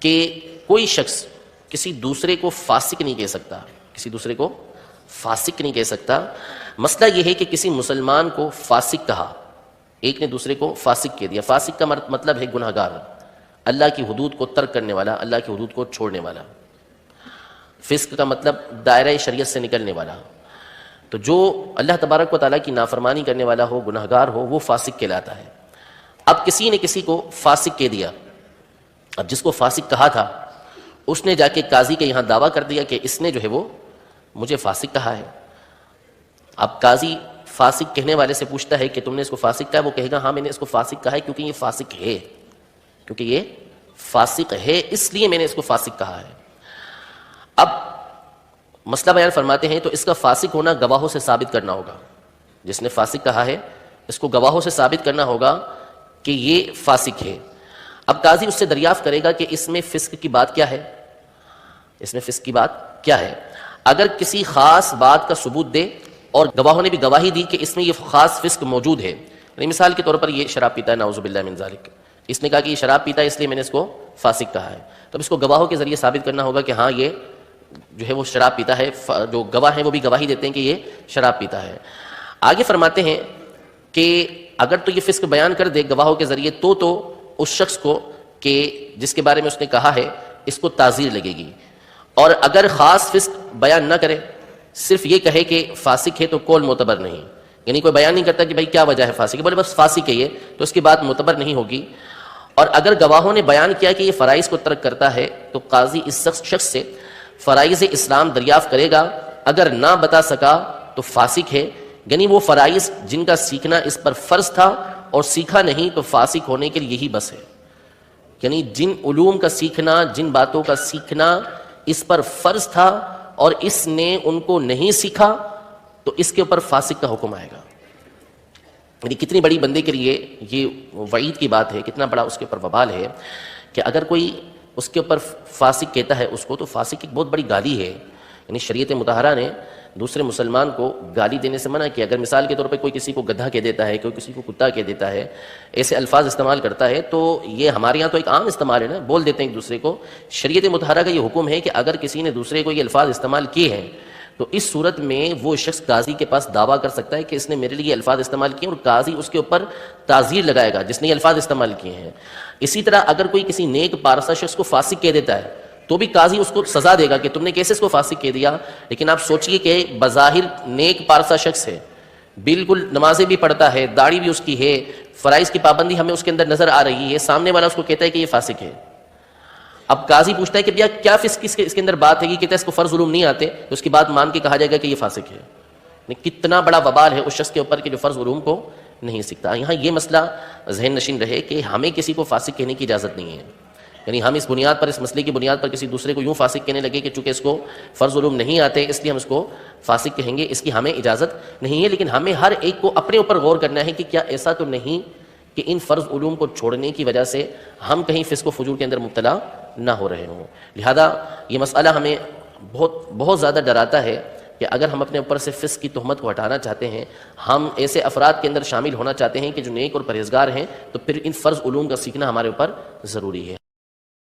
کہ کوئی شخص کسی دوسرے کو فاسق نہیں کہہ سکتا، کسی دوسرے کو فاسق نہیں کہہ سکتا۔ مسئلہ یہ ہے کہ کسی مسلمان کو فاسق کہا، ایک نے دوسرے کو فاسق کہہ دیا۔ فاسق کا مطلب ہے گناہ گار، اللہ کی حدود کو ترک کرنے والا، اللہ کی حدود کو چھوڑنے والا۔ فسق کا مطلب دائرہ شریعت سے نکلنے والا۔ تو جو اللہ تبارک و تعالیٰ کی نافرمانی کرنے والا ہو، گناہ گار ہو، وہ فاسق کہلاتا ہے۔ اب کسی نے کسی کو فاسق کہہ دیا، اب جس کو فاسق کہا تھا اس نے جا کے قاضی کے یہاں دعویٰ کر دیا کہ اس نے جو ہے وہ مجھے فاسق کہا ہے۔ اب قاضی فاسق کہنے والے سے پوچھتا ہے کہ تم نے اس کو فاسق کہا؟ وہ کہے گا ہاں میں نے اس کو فاسق کہا ہے کیونکہ یہ فاسق ہے، کیونکہ یہ فاسق ہے اس لیے میں نے اس کو فاسق کہا ہے۔ اب مسئلہ بیان فرماتے ہیں تو اس کا فاسق ہونا گواہوں سے ثابت کرنا ہوگا۔ جس نے فاسق کہا ہے اس کو گواہوں سے ثابت کرنا ہوگا کہ یہ فاسق ہے۔ اب قاضی اس سے دریافت کرے گا کہ اس میں فسق کی بات کیا ہے، اس میں فسق کی بات کیا ہے۔ اگر کسی خاص بات کا ثبوت دے اور گواہوں نے بھی گواہی دی کہ اس میں یہ خاص فسق موجود ہے، یعنی مثال کے طور پر یہ شراب پیتا ہے، نعوذ باللہ من ذالک، اس نے کہا کہ یہ شراب پیتا ہے اس لیے میں نے اس کو فاسق کہا ہے، تو اس کو گواہوں کے ذریعے ثابت کرنا ہوگا کہ ہاں یہ جو ہے وہ شراب پیتا ہے، جو گواہ ہیں وہ بھی گواہی دیتے ہیں کہ یہ شراب پیتا ہے۔ آگے فرماتے ہیں کہ اگر تو یہ فسق بیان کر دے گواہوں کے ذریعے تو اس شخص کو کہ جس کے بارے میں اس نے کہا ہے اس کو تعزیر لگے گی، اور اگر خاص فسق بیان نہ کرے، صرف یہ کہے کہ فاسق ہے تو قول معتبر نہیں، یعنی کوئی بیان نہیں کرتا کہ بھائی کیا وجہ ہے فاسق ہے، بولے بس فاسق ہے یہ، تو اس کی بات معتبر نہیں ہوگی۔ اور اگر گواہوں نے بیان کیا کہ یہ فرائض کو ترک کرتا ہے تو قاضی اس شخص سے فرائض اسلام دریافت کرے گا، اگر نہ بتا سکا تو فاسق ہے، یعنی وہ فرائض جن کا سیکھنا اس پر فرض تھا اور سیکھا نہیں تو فاسق ہونے کے لیے یہی بس ہے، یعنی جن علوم کا سیکھنا، جن باتوں کا سیکھنا اس پر فرض تھا اور اس نے ان کو نہیں سیکھا تو اس کے اوپر فاسق کا حکم آئے گا۔ یعنی کتنی بڑی بندے کے لیے یہ وعید کی بات ہے، کتنا بڑا اس کے اوپر وبال ہے کہ اگر کوئی اس کے اوپر فاسق کہتا ہے اس کو، تو فاسق ایک بہت بڑی گالی ہے۔ یعنی شریعت مطہرہ نے دوسرے مسلمان کو گالی دینے سے منع کیا۔ اگر مثال کے طور پہ کوئی کسی کو گدھا کہہ دیتا ہے، کوئی کسی کو کتا کہہ دیتا ہے، ایسے الفاظ استعمال کرتا ہے، تو یہ ہمارے یہاں تو ایک عام استعمال ہے نا، بول دیتے ہیں ایک دوسرے کو۔ شریعت مطہرہ کا یہ حکم ہے کہ اگر کسی نے دوسرے کو یہ الفاظ استعمال کیے ہیں تو اس صورت میں وہ شخص قاضی کے پاس دعویٰ کر سکتا ہے کہ اس نے میرے لیے الفاظ استعمال کیے، اور قاضی اس کے اوپر تعزیر لگائے گا جس نے یہ الفاظ استعمال کیے ہیں۔ اسی طرح اگر کوئی کسی نیک پارسا شخص کو فاسق کہہ دیتا ہے تو بھی قاضی اس کو سزا دے گا کہ تم نے کیسے اس کو فاسق کہہ دیا۔ لیکن آپ سوچئے کہ بظاہر نیک پارسا شخص ہے، بالکل نمازیں بھی پڑھتا ہے، داڑھی بھی اس کی ہے، فرائض کی پابندی ہمیں اس کے اندر نظر آ رہی ہے، سامنے والا اس کو کہتا ہے کہ یہ فاسق ہے۔ اب قاضی پوچھتا ہے کہ بھیا کیا فسق اس کے اندر بات ہے، یہ کہتا ہے اس کو فرض علوم نہیں آتے، تو اس کی بات مان کے کہا جائے گا کہ یہ فاسق ہے۔ کتنا بڑا وبال ہے اس شخص کے اوپر کہ جو فرض علوم کو نہیں سیکھتا۔ یہاں یہ مسئلہ ذہن نشین رہے کہ ہمیں کسی کو فاسق کہنے کی اجازت نہیں ہے، یعنی ہم اس بنیاد پر، اس مسئلے کی بنیاد پر کسی دوسرے کو یوں فاسق کہنے لگے کہ چونکہ اس کو فرض علوم نہیں آتے اس لیے ہم اس کو فاسق کہیں گے، اس کی ہمیں اجازت نہیں ہے۔ لیکن ہمیں ہر ایک کو اپنے اوپر غور کرنا ہے کہ کیا ایسا تو نہیں کہ ان فرض علوم کو چھوڑنے کی وجہ سے ہم کہیں فسق و فجور کے اندر مبتلا نہ ہو رہے ہوں۔ لہذا یہ مسئلہ ہمیں بہت زیادہ ڈراتا ہے کہ اگر ہم اپنے اوپر سے فسق کی تہمت کو ہٹانا چاہتے ہیں، ہم ایسے افراد کے اندر شامل ہونا چاہتے ہیں کہ جو نیک اور پرہیزگار ہیں، تو پھر ان فرض علوم کا سیکھنا ہمارے اوپر ضروری ہے۔